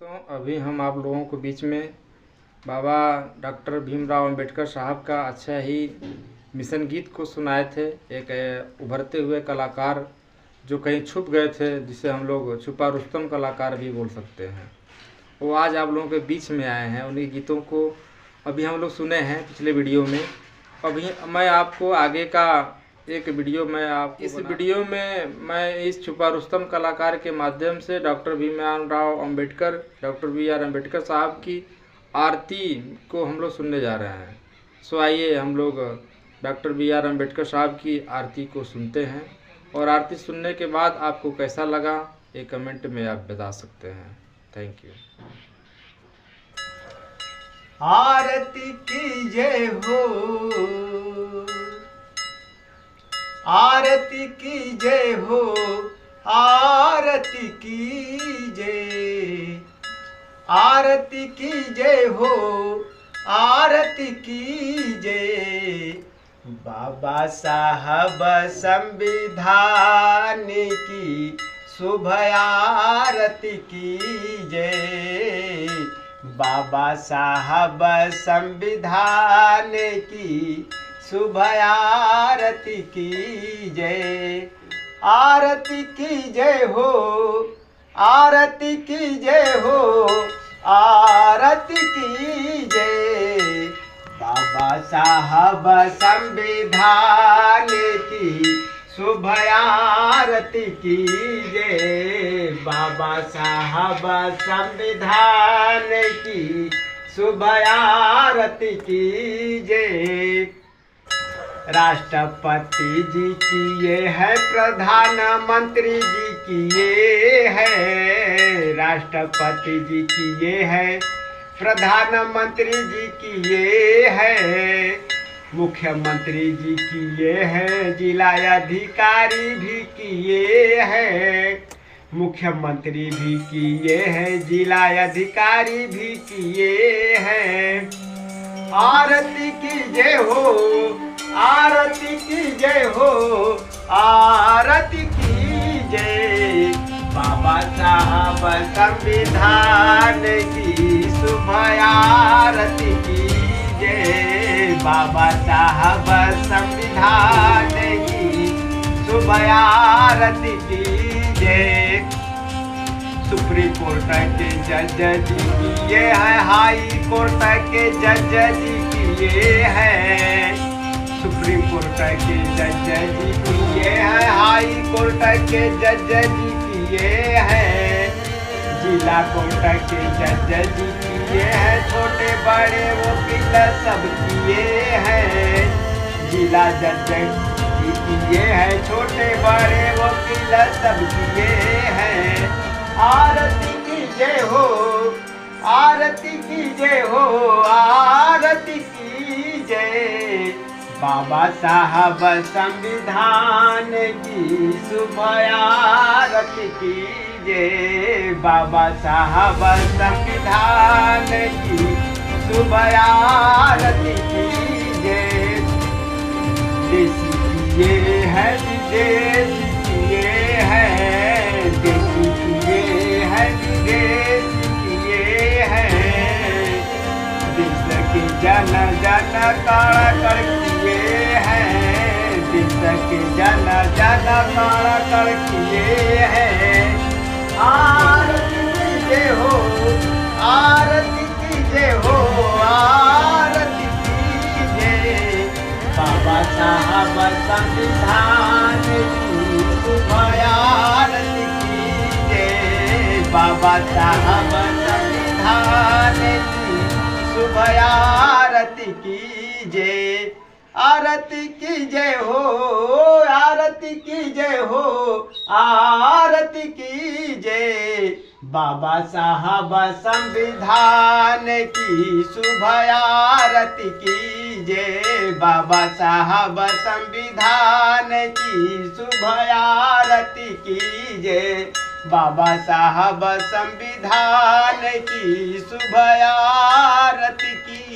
दोस्तों, अभी हम आप लोगों को बीच में बाबा डॉक्टर भीमराव अंबेडकर साहब का अच्छा ही मिशन गीत को सुनाए थे। एक उभरते हुए कलाकार जो कहीं छुप गए थे, जिसे हम लोग छुपा रुस्तम कलाकार भी बोल सकते हैं, वो आज आप लोगों के बीच में आए हैं। उन्हीं गीतों को अभी हम लोग सुने हैं पिछले वीडियो में। अभी मैं आपको आगे का एक वीडियो में इस वीडियो में मैं इस छुपा रुस्तम कलाकार के माध्यम से doctor Bhimrao Ambedkar, doctor B R. Ambedkar साहब की आरती को हम लोग सुनने जा रहे हैं। सो आइए हम लोग डॉक्टर बी.आर. अंबेडकर साहब की आरती को सुनते हैं, और आरती सुनने के बाद आपको कैसा लगा एक कमेंट में आप बता सकते हैं। Thank you. आरती की जय हो, आरती की जय हो, आरती की जय, आरती की जय हो, आरती की जय। बाबा साहब संविधान की शुभ आरती की जय। बाबा साहब संविधान की शुभ आरती की जय। आरती की जय हो, आरती की जय हो, आरती की जय। बाबा साहब संविधान की शुभ आरती की जय। बाबा साहब संविधान की शुभ आरती की जय। राष्ट्रपति जी की ये है, प्रधानमंत्री जी की ये है। राष्ट्रपति जी की ये है, प्रधानमंत्री जी की ये है। मुख्यमंत्री जी की ये है, जिला अधिकारी भी की ये है। मुख्यमंत्री भी की ये है, जिला अधिकारी भी की ये है। आरती की जय हो, आरती की जय हो, आरती की जय। बाबा साहब संविधान की शुभ आरती की जय। बाबा साहब संविधान की शुभ आरती की जय। सुप्रीम कोर्ट के जज जी की ये है, हाई कोर्ट के जज जी की ये है। सुप्रीम कोर्ट के जज जी की ये है, हाई कोर्ट के जज जी की ये है। जिला कोर्ट के जज जी की ये है, छोटे बड़े वकील सब की ये है। जिला जज जी की ये है, छोटे बड़े वकील सब की ये है। आरती की जय हो, आरती की जय हो, आरती की जय। बाबा साहब संविधान की शुभ आरती की जय। बाबा साहब संविधान की शुभ आरती की जय। देसी की ये है, विदेशी की ये है। देसी की ये है, विदेशी की ये है। देश के जन जन कण कण किए हैं। देश के जन जन कण कण किए हैं। आरती की जय हो, आरती की जय हो, आरती की जय। बाबा साहब संविधान की शुभ आरती की जय। बाबा साहब संविधान की शुभ आरती की जय। आरती की जय हो, आरती की जय हो, आरती की जय। बाबा साहब संविधान की शुभ आरती की जय। बाबा साहब संविधान की शुभ आरती की जय। बाबा साहब संविधान की शुभ आरती की